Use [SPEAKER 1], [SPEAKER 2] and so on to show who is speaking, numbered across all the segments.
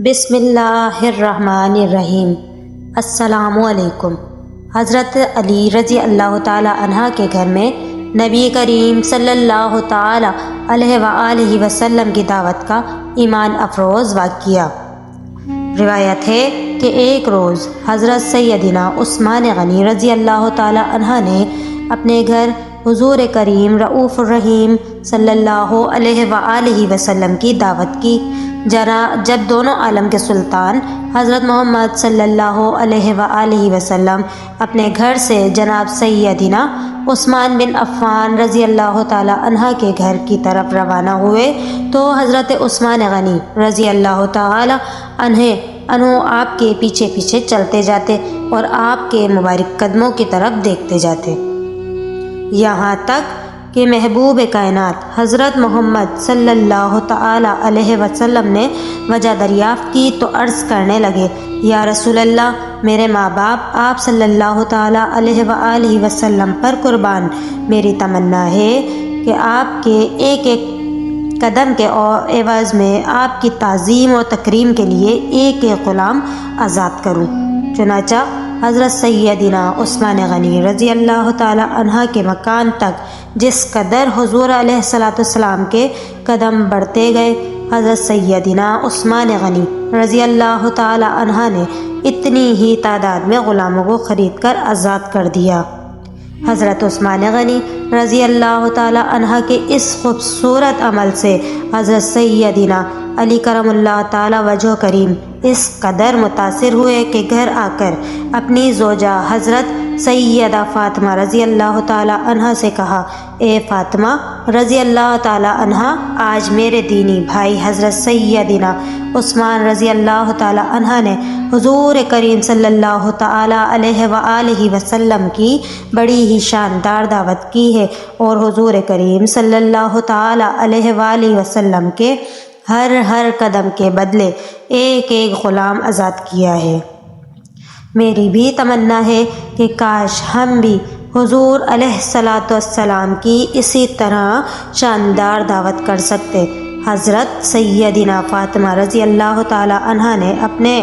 [SPEAKER 1] بسم اللہ الرحمن الرحیم۔ السلام علیکم۔ حضرت علی رضی اللہ تعالی عنہ کے گھر میں نبی کریم صلی اللہ تعالی علیہ وآلہ وسلم کی دعوت کا ایمان افروز واقعہ۔ روایت ہے کہ ایک روز حضرت سیدنا عثمان غنی رضی اللہ تعالی عنہ نے اپنے گھر حضور کریم رؤوف الرحیم صلی اللہ علیہ وآلہ وسلم کی دعوت کی۔ جب دونوں عالم کے سلطان حضرت محمد صلی اللہ علیہ وآلہ وسلم اپنے گھر سے جناب سیدنا عثمان بن عفان رضی اللہ تعالی عنہ کے گھر کی طرف روانہ ہوئے تو حضرت عثمان غنی رضی اللہ تعالی عنہ آپ کے پیچھے پیچھے چلتے جاتے اور آپ کے مبارک قدموں کی طرف دیکھتے جاتے، یہاں تک کہ محبوب کائنات حضرت محمد صلی اللہ تعالی علیہ وسلم نے وجہ دریافت کی تو عرض کرنے لگے، یا رسول اللہ، میرے ماں باپ آپ صلی اللہ تعالی علیہ وآلہ وسلم پر قربان، میری تمنا ہے کہ آپ کے ایک ایک قدم کے عوض میں آپ کی تعظیم و تکریم کے لیے ایک ایک غلام آزاد کروں۔ چنانچہ حضرت سیدنا عثمان غنی رضی اللہ تعالی عنہ کے مکان تک جس قدر حضور علیہ السلام کے قدم بڑھتے گئے، حضرت سیدنا عثمان غنی رضی اللہ تعالی عنہ نے اتنی ہی تعداد میں غلاموں کو خرید کر آزاد کر دیا۔ حضرت عثمان غنی رضی اللہ تعالی عنہ کے اس خوبصورت عمل سے حضرت سیدنا علی کرم اللہ تعالی وجہ کریم اس قدر متاثر ہوئے کہ گھر آ کر اپنی زوجہ حضرت سیدہ فاطمہ رضی اللہ تعالی عنہ سے کہا، اے فاطمہ رضی اللہ تعالی عنہ، آج میرے دینی بھائی حضرت سیدنا عثمان رضی اللہ تعالی عنہ نے حضور کریم صلی اللہ تعالی علیہ وآلہ وسلم کی بڑی ہی شاندار دعوت کی ہے اور حضور کریم صلی اللہ تعالی علیہ وآلہ وسلم کے ہر قدم کے بدلے ایک ایک غلام آزاد کیا ہے۔ میری بھی تمنا ہے کہ کاش ہم بھی حضور علیہ السلام کی اسی طرح شاندار دعوت کر سکتے۔ حضرت سیدنا فاطمہ رضی اللہ تعالی عنہ نے اپنے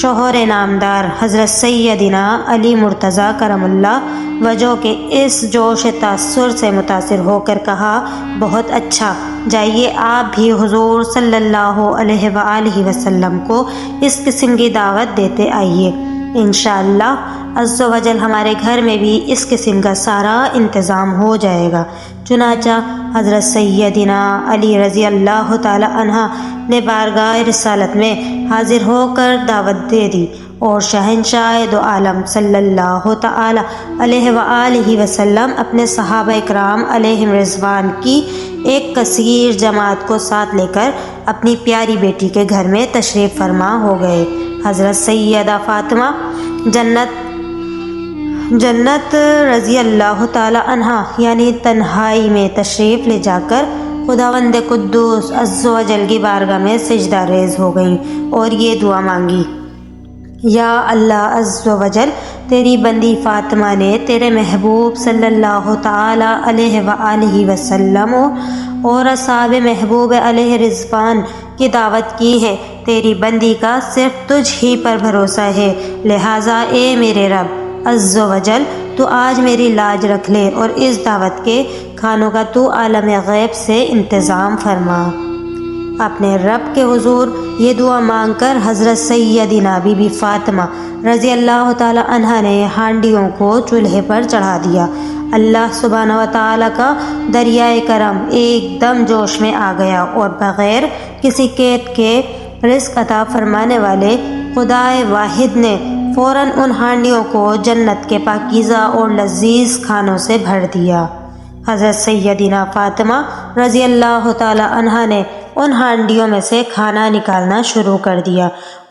[SPEAKER 1] شوہر نامدار حضرت سیدنا علی مرتضیٰ کرم اللہ وجہ کے اس جوش تأثر سے متاثر ہو کر کہا، بہت اچھا، جائیے آپ بھی حضور صلی اللہ علیہ وآلہ وسلم کو اس قسم کی دعوت دیتے آئیے، انشاءاللہ عز و جل ہمارے گھر میں بھی اس قسم کا سارا انتظام ہو جائے گا۔ چنانچہ حضرت سیدنا علی رضی اللہ تعالی عنہ نے بارگاہ رسالت میں حاضر ہو کر دعوت دے دی اور شہنشاہ دو عالم صلی اللہ تعالی علیہ وآلہ وسلم اپنے صحابہ اکرام علیہم رضوان کی ایک کثیر جماعت کو ساتھ لے کر اپنی پیاری بیٹی کے گھر میں تشریف فرما ہو گئے۔ حضرت سیدہ فاطمہ جنت رضی اللہ تعالی عنہ یعنی تنہائی میں تشریف لے جا کر خداوند قدوس عز و جل کی بارگاہ میں سجدہ ریز ہو گئیں اور یہ دعا مانگی، یا اللہ عز و جل، تیری بندی فاطمہ نے تیرے محبوب صلی اللہ تعالی علیہ وآلہ وسلم اور اصحاب محبوب علیہ رضوان کی دعوت کی ہے، تیری بندی کا صرف تجھ ہی پر بھروسہ ہے، لہٰذا اے میرے رب عز و جل، تو آج میری لاج رکھ لے اور اس دعوت کے کھانوں کا تو عالم غیب سے انتظام فرما۔ اپنے رب کے حضور یہ دعا مانگ کر حضرت سیدنا بی بی فاطمہ رضی اللہ تعالی عنہ نے ہانڈیوں کو چولہے پر چڑھا دیا۔ اللہ سبحانہ و تعالیٰ کا دریائے کرم ایک دم جوش میں آ گیا اور بغیر کسی قید کے رزق عطا فرمانے والے خدائے واحد نے فوراً ان ہانڈیوں کو جنت کے پاکیزہ اور لذیذ کھانوں سے بھر دیا۔ حضرت سیدنا فاطمہ رضی اللہ تعالی عنہ نے ان ہانڈیوں میں سے کھانا نکالنا شروع کر دیا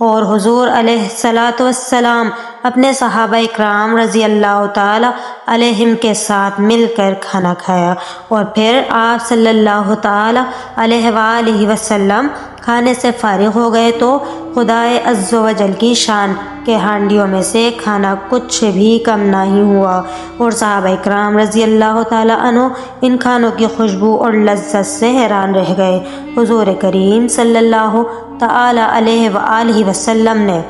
[SPEAKER 1] اور حضور علیہ السلام اپنے صحابہ اکرام رضی اللہ تعالی علیہم کے ساتھ مل کر کھانا کھایا اور پھر آپ صلی اللہ تعالی علیہ وآلہ وسلم کھانے سے فارغ ہو گئے تو خدائے عز و جل کی شان کہ ہانڈیوں میں سے کھانا کچھ بھی کم نہیں ہوا، اور صحابہ کرام رضی اللہ تعالیٰ عنہ ان کھانوں کی خوشبو اور لذت سے حیران رہ گئے۔ حضور کریم صلی اللہ تعالیٰ علیہ وآلہ وسلم نے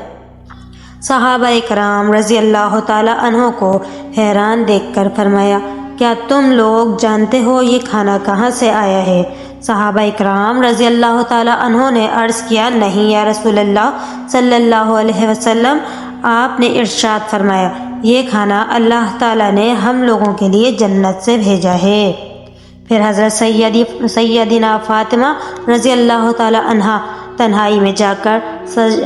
[SPEAKER 1] صحابہ کرام رضی اللہ تعالیٰ عنہ کو حیران دیکھ کر فرمایا، کیا تم لوگ جانتے ہو یہ کھانا کہاں سے آیا ہے؟ صحابہ کرام رضی اللہ تعالیٰ عنہ نے عرض کیا، نہیں یا رسول اللہ صلی اللہ علیہ وسلم۔ آپ نے ارشاد فرمایا، یہ کھانا اللہ تعالیٰ نے ہم لوگوں کے لیے جنت سے بھیجا ہے۔ پھر حضرت سیدنا فاطمہ رضی اللہ تعالیٰ عنہا تنہائی میں جا کر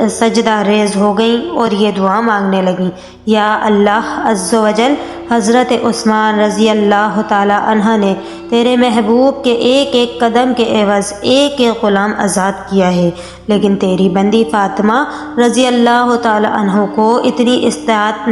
[SPEAKER 1] سجدہ ریز ہو گئیں اور یہ دعا مانگنے لگیں، یا اللہ عز و جل، حضرت عثمان رضی اللہ تعالیٰ عنہ نے تیرے محبوب کے ایک ایک قدم کے عوض ایک ایک غلام آزاد کیا ہے، لیکن تیری بندی فاطمہ رضی اللہ تعالیٰ عنہ کو اتنی استطاعت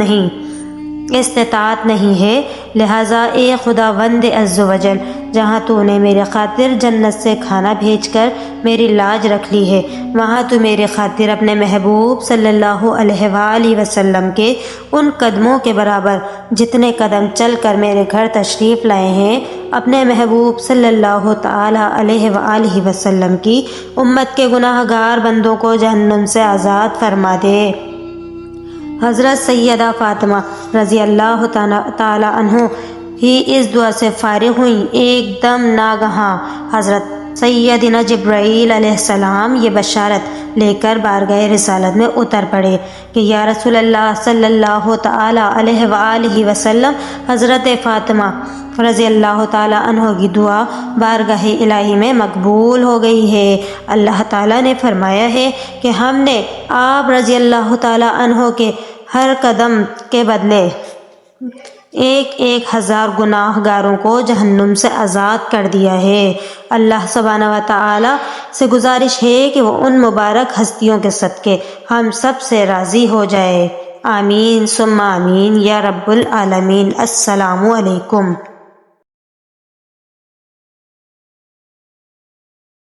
[SPEAKER 1] نہیں ہے، لہٰذا اے خداوند عز و جل، جہاں تو نے میرے خاطر جنت سے کھانا بھیج کر میری لاج رکھ لی ہے، وہاں تو میرے خاطر اپنے محبوب صلی اللہ علیہ وآلہ وسلم کے ان قدموں کے برابر جتنے قدم چل کر میرے گھر تشریف لائے ہیں، اپنے محبوب صلی اللہ تعالیٰ علیہ وآلہ وسلم کی امت کے گناہ گار بندوں کو جہنم سے آزاد فرما دے۔ حضرت سیدہ فاطمہ رضی اللہ تعالیٰ عنہ ہی اس دعا سے فارغ ہوئیں، ایک دم ناگہاں حضرت سیدنا جبرائیل علیہ السلام یہ بشارت لے کر بارگاہ رسالت میں اتر پڑے کہ یا رسول اللہ صلی اللہ تعالیٰ علیہ وآلہ وسلم، حضرت فاطمہ رضی اللہ تعالیٰ عنہ کی دعا بارگاہ الہی میں مقبول ہو گئی ہے۔ اللہ تعالیٰ نے فرمایا ہے کہ ہم نے آپ رضی اللہ تعالیٰ عنہ کے ہر قدم کے بدلے 1000 گناہ گاروں کو جہنم سے آزاد کر دیا ہے۔ اللہ سبحانہ و تعالیٰ سے گزارش ہے کہ وہ ان مبارک ہستیوں کے صدقے ہم سب سے راضی ہو جائے۔ آمین ثم آمین یا رب العالمین۔ السلام علیکم۔